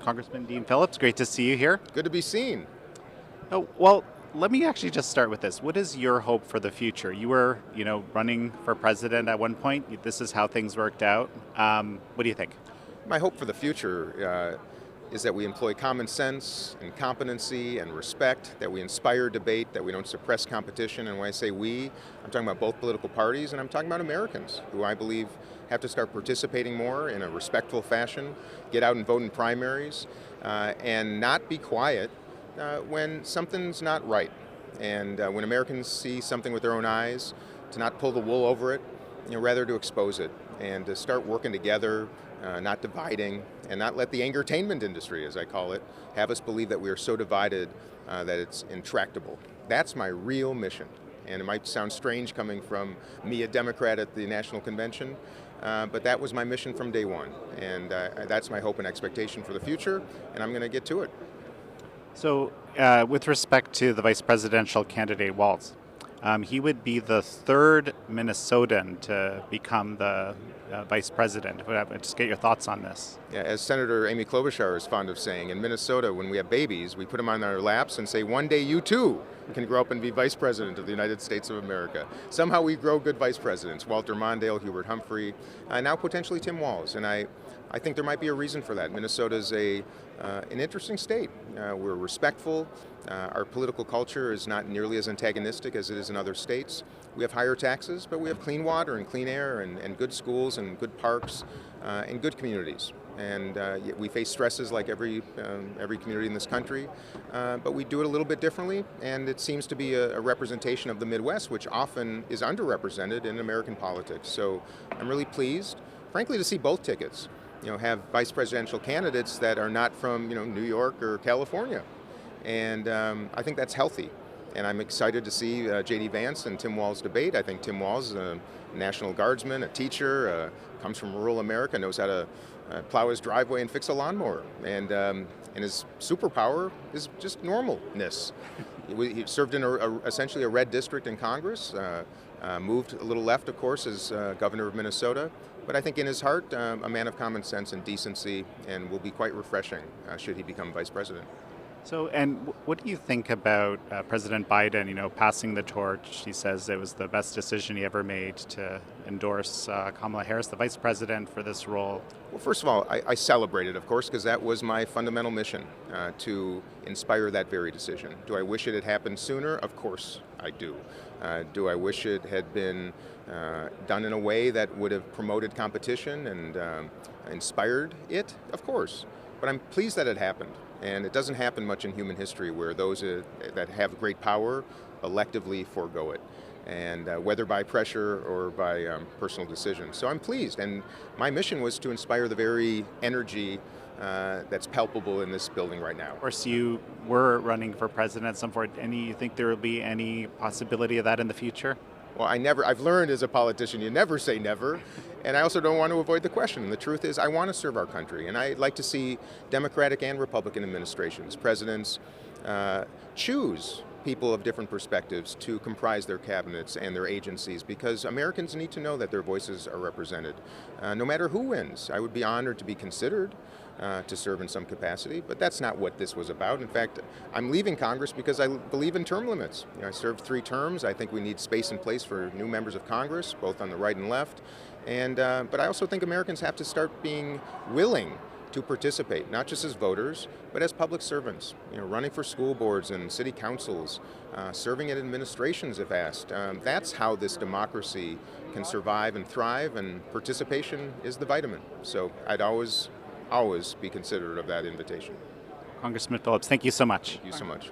Congressman Dean Phillips, great to see you here. Good to be seen. Oh, well, let me actually just start with this. What is your hope for the future? You were, running for president at one point. This is how things worked out. What do you think? My hope for the future is that we employ common sense and competency and respect, that we inspire debate, that we don't suppress competition. And when I say we, I'm talking about both political parties, and I'm talking about Americans, who I believe have to start participating more in a respectful fashion, get out and vote in primaries, and not be quiet when something's not right. And when Americans see something with their own eyes, to not pull the wool over it, rather to expose it and to start working together, not dividing, and not let the angertainment industry, as I call it, have us believe that we are so divided that it's intractable. That's my real mission. And it might sound strange coming from me, a Democrat at the National Convention, but that was my mission from day one. And that's my hope and expectation for the future, and I'm going to get to it. So, with respect to the vice presidential candidate Walz, he would be the third Minnesotan to become the vice president. Just get your thoughts on this. Yeah, as Senator Amy Klobuchar is fond of saying, in Minnesota, when we have babies, we put them on our laps and say, one day you too can grow up and be vice president of the United States of America. Somehow we grow good vice presidents, Walter Mondale, Hubert Humphrey, now potentially Tim Walz. And I think there might be a reason for that. Minnesota is an interesting state. We're respectful. Our political culture is not nearly as antagonistic as it is in other states. We have higher taxes, but we have clean water and clean air and good schools and good parks and good communities. And we face stresses like every community in this country, but we do it a little bit differently, and it seems to be a representation of the Midwest, which often is underrepresented in American politics. So I'm really pleased, frankly, to see both tickets, have vice presidential candidates that are not from, New York or California. And I think that's healthy. And I'm excited to see J.D. Vance and Tim Walz debate. I think Tim Walz is a National Guardsman, a teacher, comes from rural America, knows how to plow his driveway and fix a lawnmower. And his superpower is just normalness. He served in essentially a red district in Congress, moved a little left, of course, as governor of Minnesota. But I think in his heart, a man of common sense and decency, and will be quite refreshing should he become vice president. So, and what do you think about President Biden, passing the torch? He says it was the best decision he ever made to endorse Kamala Harris, the vice president, for this role. Well, first of all, I celebrate it, of course, because that was my fundamental mission, to inspire that very decision. Do I wish it had happened sooner? Of course I do. Do I wish it had been done in a way that would have promoted competition and inspired it? Of course. But I'm pleased that it happened. And it doesn't happen much in human history where those that have great power electively forego it, and whether by pressure or by personal decision. So I'm pleased, and my mission was to inspire the very energy that's palpable in this building right now. Of course, you were running for president at some point. You think there will be any possibility of that in the future? Well, I've learned as a politician, you never say never, and I also don't want to avoid the question. And the truth is, I want to serve our country, and I'd like to see Democratic and Republican administrations, presidents, choose people of different perspectives to comprise their cabinets and their agencies, because Americans need to know that their voices are represented. No matter who wins, I would be honored to be considered to serve in some capacity, but that's not what this was about. In fact, I'm leaving Congress because I believe in term limits. I served 3 terms. I think we need space in place for new members of Congress, both on the right and left. And but I also think Americans have to start being willing to participate, not just as voters, but as public servants, running for school boards and city councils, serving in administrations if asked. That's how this democracy can survive and thrive, and participation is the vitamin. So I'd always be considerate of that invitation. Congressman Phillips, thank you so much. Thank you so much.